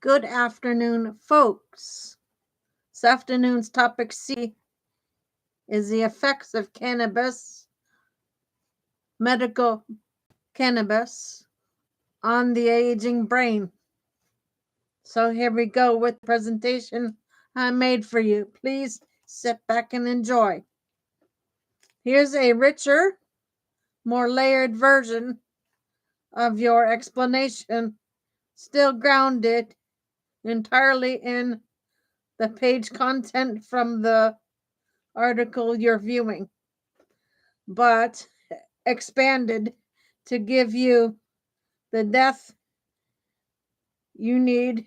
Good afternoon, folks. This afternoon's topic C is the effects of cannabis, medical cannabis, on the aging brain. So here we go with the presentation I made for you. Please sit back and enjoy. Here's a richer, more layered version of your explanation, still grounded entirely in the page content from the article you're viewing, but expanded to give you the depth you need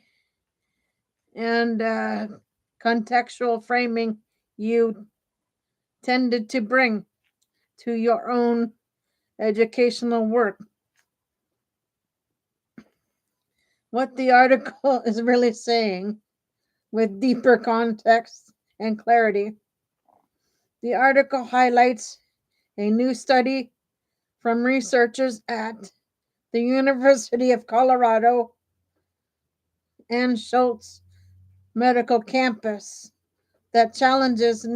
and contextual framing you tended to bring to your own educational work. What the article is really saying, with deeper context and clarity, the article highlights a new study from researchers at the University of Colorado and Schultz Medical Campus that challenges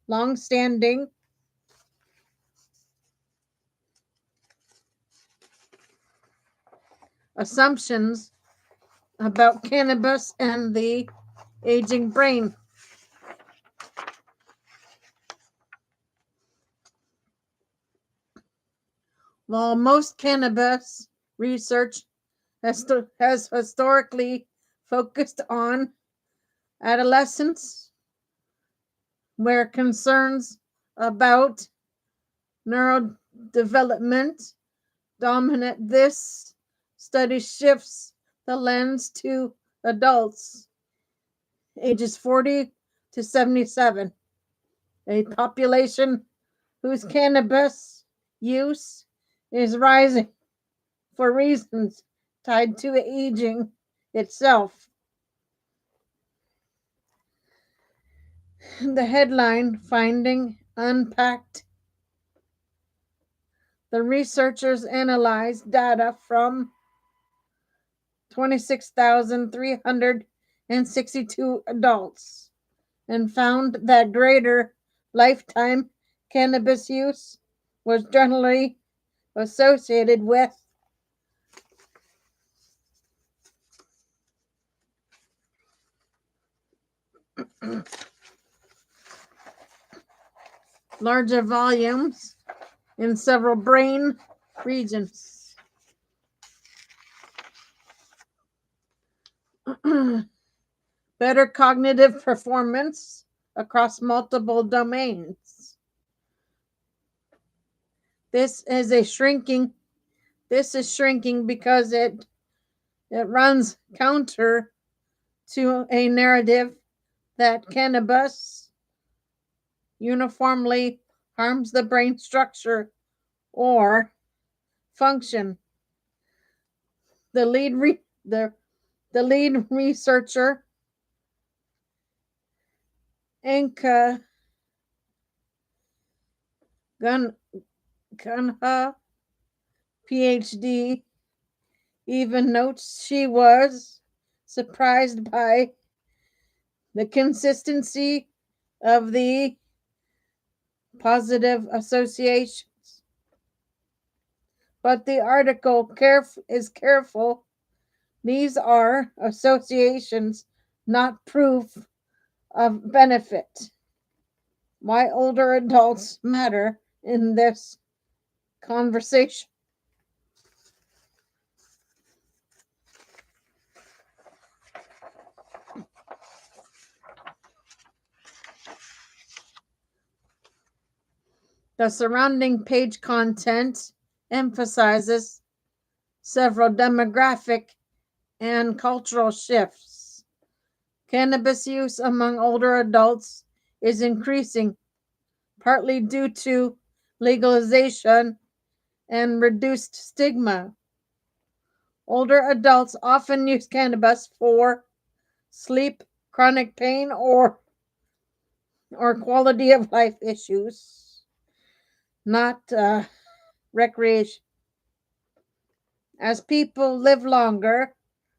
long-standing assumptions about cannabis and the aging brain. While most cannabis research has historically focused on adolescence, where concerns about neurodevelopment dominate, this study shifts the lens to adults ages 40 to 77, a population whose cannabis use is rising for reasons tied to aging itself. The headline finding unpacked. The researchers analyzed data from 26,362 adults and found that greater lifetime cannabis use was generally associated with larger volumes in several brain regions. Better cognitive performance across multiple domains. This is shrinking because it runs counter to a narrative that cannabis uniformly harms the brain structure or function. The lead researcher, Anka Gunha, PhD, even notes she was surprised by the consistency of the positive associations. But the article is careful. These are associations, not proof of benefit. Why older adults matter in this conversation. The surrounding page content emphasizes several demographic and cultural shifts. Cannabis use among older adults is increasing, partly due to legalization and reduced stigma. Older adults often use cannabis for sleep, chronic pain, or quality of life issues, not recreation. As people live longer,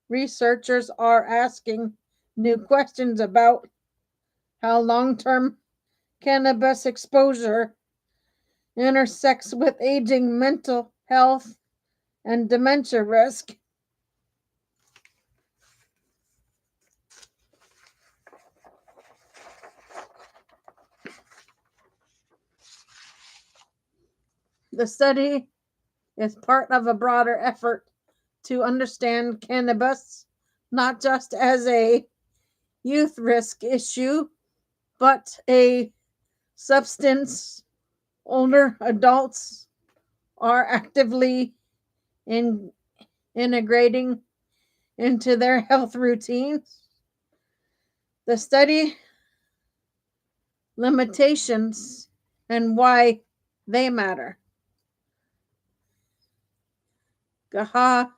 researchers are asking new questions about how long-term cannabis exposure intersects with aging, mental health, and dementia risk. The study is part of a broader effort to understand cannabis not just as a youth risk issue, but a substance older adults are actively integrating into their health routines. The study limitations and why they matter. Gaha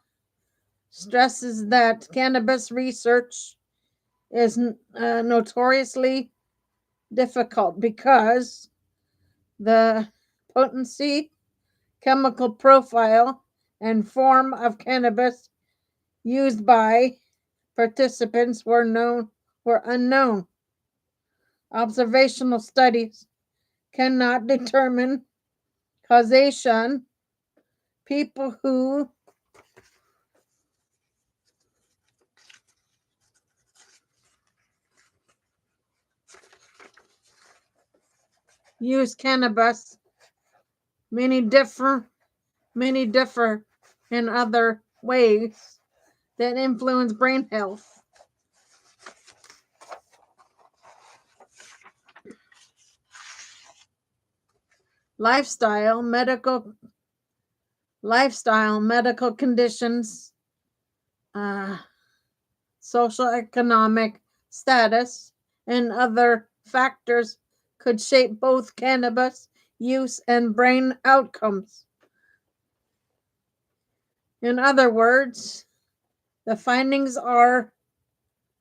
stresses that cannabis research is notoriously difficult because the potency, chemical profile, and form of cannabis used by participants were unknown. Observational studies cannot determine causation. People who use cannabis many differ in other ways that influence brain health. Lifestyle, medical conditions, social economic status, and other factors could shape both cannabis use and brain outcomes. In other words, the findings are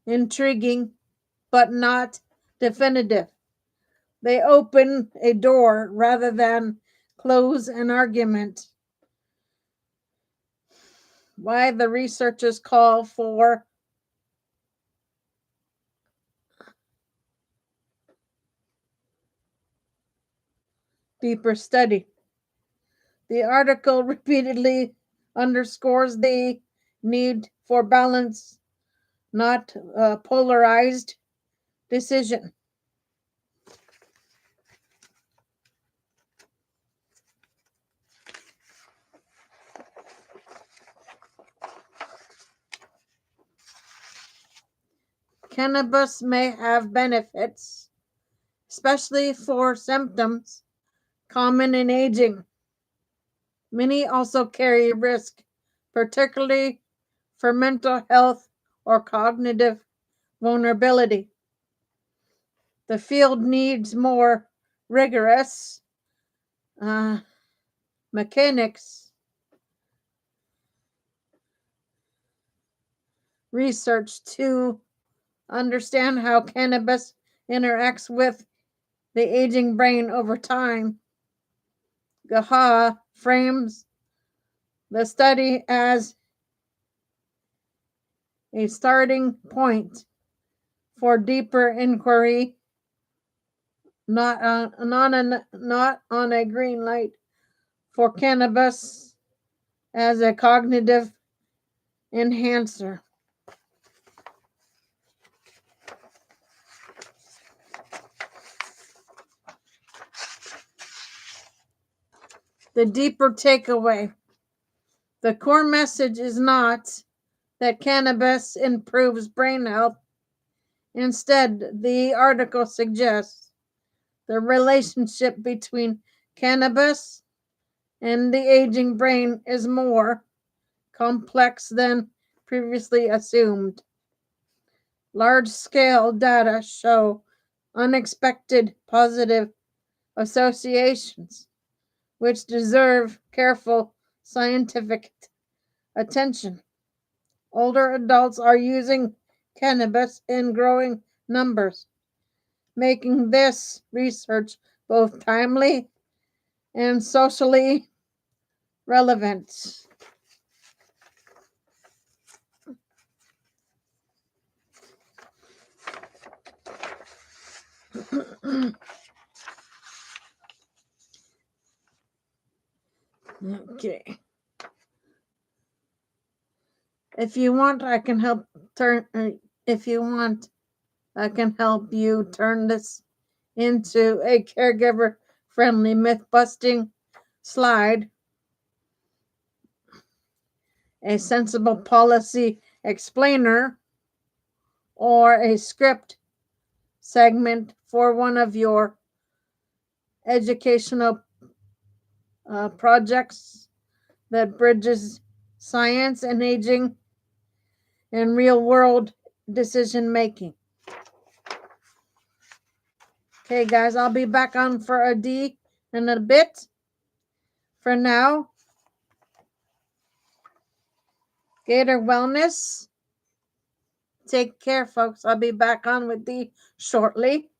intriguing but not definitive. They open a door rather than close an argument. Why the researchers call for deeper study. The article repeatedly underscores the need for balance, not polarized decision. Cannabis may have benefits, especially for symptoms common in aging. Many also carry risk, particularly for mental health or cognitive vulnerability. The field needs more rigorous mechanics research to understand how cannabis interacts with the aging brain over time. Gaha frames the study as a starting point for deeper inquiry, not on a green light for cannabis as a cognitive enhancer. The deeper takeaway. The core message is not that cannabis improves brain health. Instead, the article suggests the relationship between cannabis and the aging brain is more complex than previously assumed. Large-scale data show unexpected positive associations, which deserve careful scientific attention. Older adults are using cannabis in growing numbers, making this research both timely and socially relevant. Okay. If you want, I can help turn. If you want, I can help you turn this into a caregiver-friendly myth-busting slide, a sensible policy explainer, or a script segment for one of your educational projects that bridges science and aging and real world decision making. Okay, guys, I'll be back on for a D in a bit. For now, Gator Wellness. Take care, folks. I'll be back on with D shortly.